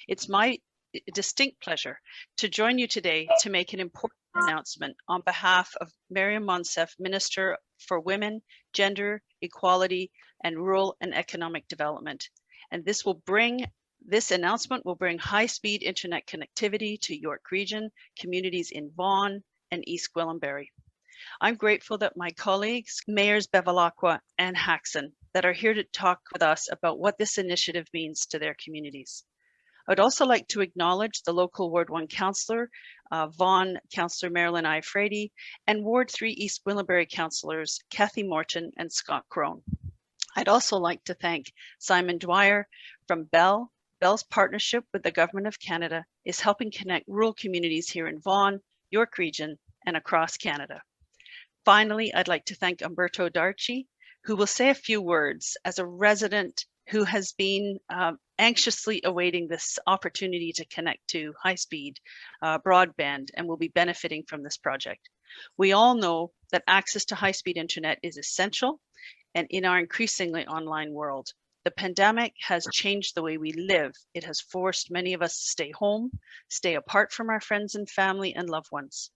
It's my distinct pleasure to join you today to make an important announcement on behalf of Mayor Maurizio, Minister for Women, Gender, Equality, and Rural and Economic Development. And this announcement will bring high-speed internet connectivity to York Region, communities in Vaughan and East Gwillimbury. I'm grateful that my colleagues, Mayors Bevilacqua and Hackson, that are here to talk with us about what this initiative means to their communities. I'd also like to acknowledge the local Ward 1 Councillor, Vaughan Councillor Marilyn Iafredi, and Ward 3 East Gwillimbury Councillors Kathy Morton and Scott Crone. I'd also like to thank Simon Dwyer from Bell. Bell's partnership with the Government of Canada is helping connect rural communities here in Vaughan, York Region, and across Canada. Finally, I'd like to thank Umberto Darci, who will say a few words as a resident who has been anxiously awaiting this opportunity to connect to high-speed broadband and will be benefiting from this project. We all know that access to high-speed internet is essential, and in our increasingly online world. The pandemic has changed the way we live. It has forced many of us to stay home, stay apart from our friends and family and loved ones.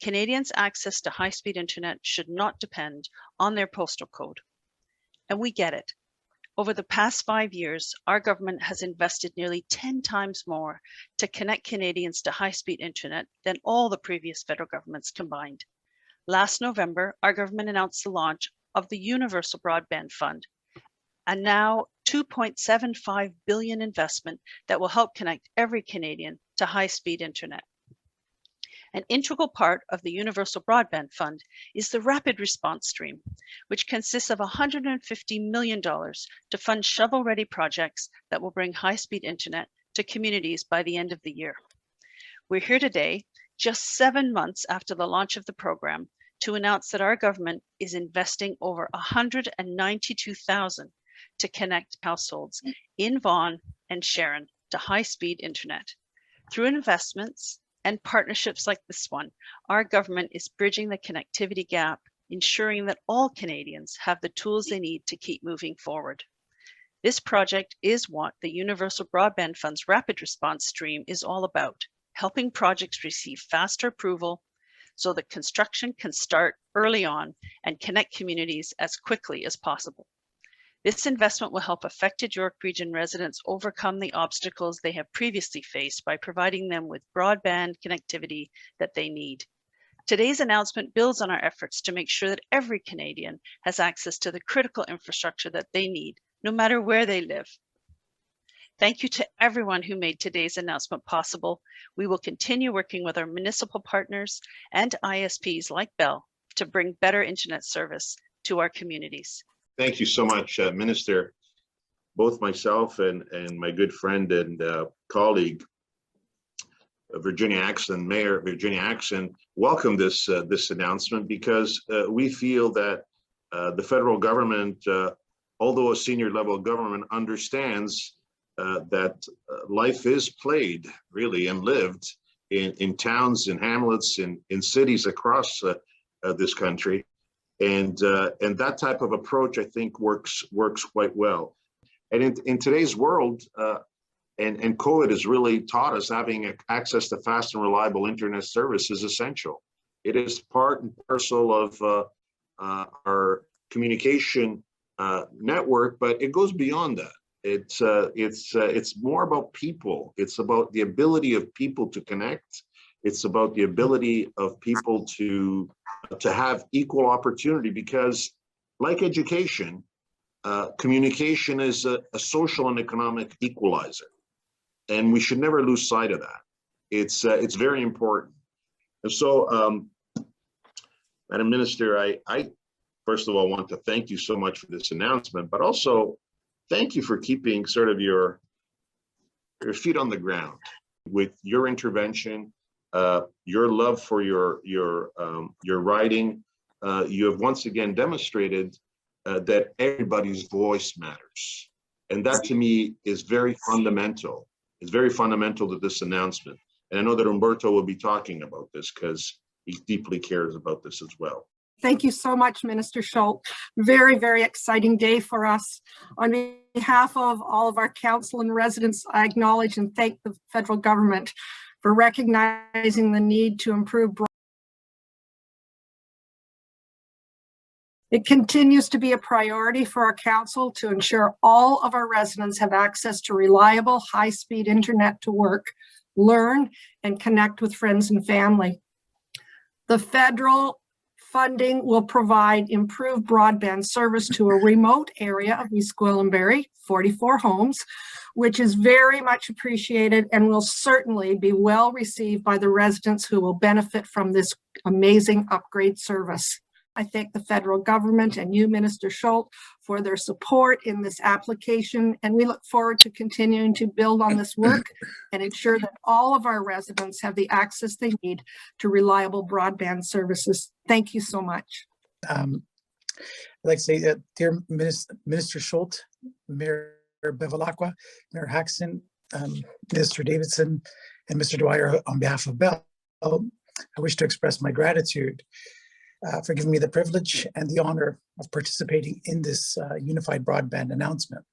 Canadians' access to high-speed internet should not depend on their postal code. And we get it. Over the past 5 years, our government has invested nearly 10 times more to connect Canadians to high-speed internet than all the previous federal governments combined. Last November, our government announced the launch of the Universal Broadband Fund, a now $2.75 billion investment that will help connect every Canadian to high-speed internet. An integral part of the Universal Broadband Fund is the Rapid Response Stream, which consists of $150 million to fund shovel-ready projects that will bring high-speed internet to communities by the end of the year. We're here today, just 7 months after the launch of the program, to announce that our government is investing over $192,000 to connect households in Vaughan and Sharon to high-speed internet. Through investments and partnerships like this one, our government is bridging the connectivity gap, ensuring that all Canadians have the tools they need to keep moving forward. This project is what the Universal Broadband Fund's Rapid Response Stream is all about, helping projects receive faster approval so that construction can start early on and connect communities as quickly as possible. This investment will help affected York Region residents overcome the obstacles they have previously faced by providing them with broadband connectivity that they need. Today's announcement builds on our efforts to make sure that every Canadian has access to the critical infrastructure that they need, no matter where they live. Thank you to everyone who made today's announcement possible. We will continue working with our municipal partners and ISPs like Bell to bring better internet service to our communities. Thank you so much, Minister. Both myself and my good friend and colleague, Virginia Hackson, Mayor Virginia Hackson, welcome this announcement because we feel that the federal government, although a senior level government, understands that life is played really and lived in towns and hamlets in cities across this country. And that type of approach, I think, works quite well. And in today's world, and COVID has really taught us having access to fast and reliable internet service is essential. It is part and parcel of our communication network, but it goes beyond that. It's more about people. It's about the ability of people to connect. It's about the ability of people to have equal opportunity, because like education, communication is a social and economic equalizer. And we should never lose sight of that. It's very important. And so, Madam Minister, I first of all want to thank you so much for this announcement, but also thank you for keeping sort of your feet on the ground with your intervention. Your love for your writing. You have once again demonstrated that everybody's voice matters. And that to me is very fundamental. It's very fundamental to this announcement. And I know that Umberto will be talking about this because he deeply cares about this as well. Thank you so much, Minister Schultz. Very, very exciting day for us. On behalf of all of our council and residents, I acknowledge and thank the federal government for recognizing the need to improve. It continues to be a priority for our council to ensure all of our residents have access to reliable, high-speed internet to work, learn, and connect with friends and family. The federal funding will provide improved broadband service to a remote area of East Gwillimbury, 44 homes, which is very much appreciated and will certainly be well received by the residents who will benefit from this amazing upgrade service. I thank the federal government and you, Minister Schultz, for their support in this application, and we look forward to continuing to build on this work and ensure that all of our residents have the access they need to reliable broadband services. Thank you so much. I'd like to say, dear Minister Schultz, Mayor Bevilacqua, Mayor Hackson, Minister Davidson, and Mr. Dwyer, on behalf of Bell, I wish to express my gratitude for giving me the privilege and the honor of participating in this unified broadband announcement.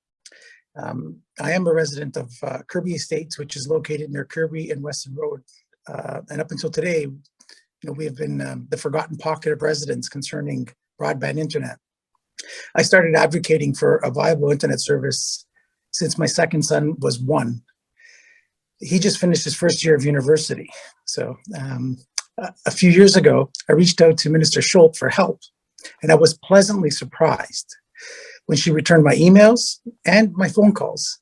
I am a resident of Kirby Estates, which is located near Kirby and Weston Road. And up until today, we have been the forgotten pocket of residents concerning broadband internet. I started advocating for a viable internet service since my second son was 1. He just finished his first year of university. So a few years ago, I reached out to Minister Schultz for help, and I was pleasantly surprised when she returned my emails and my phone calls.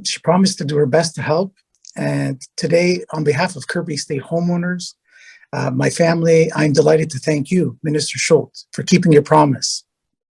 She promised to do her best to help, and today, on behalf of Kirby Estate homeowners, my family, I'm delighted to thank you, Minister Schultz, for keeping your promise.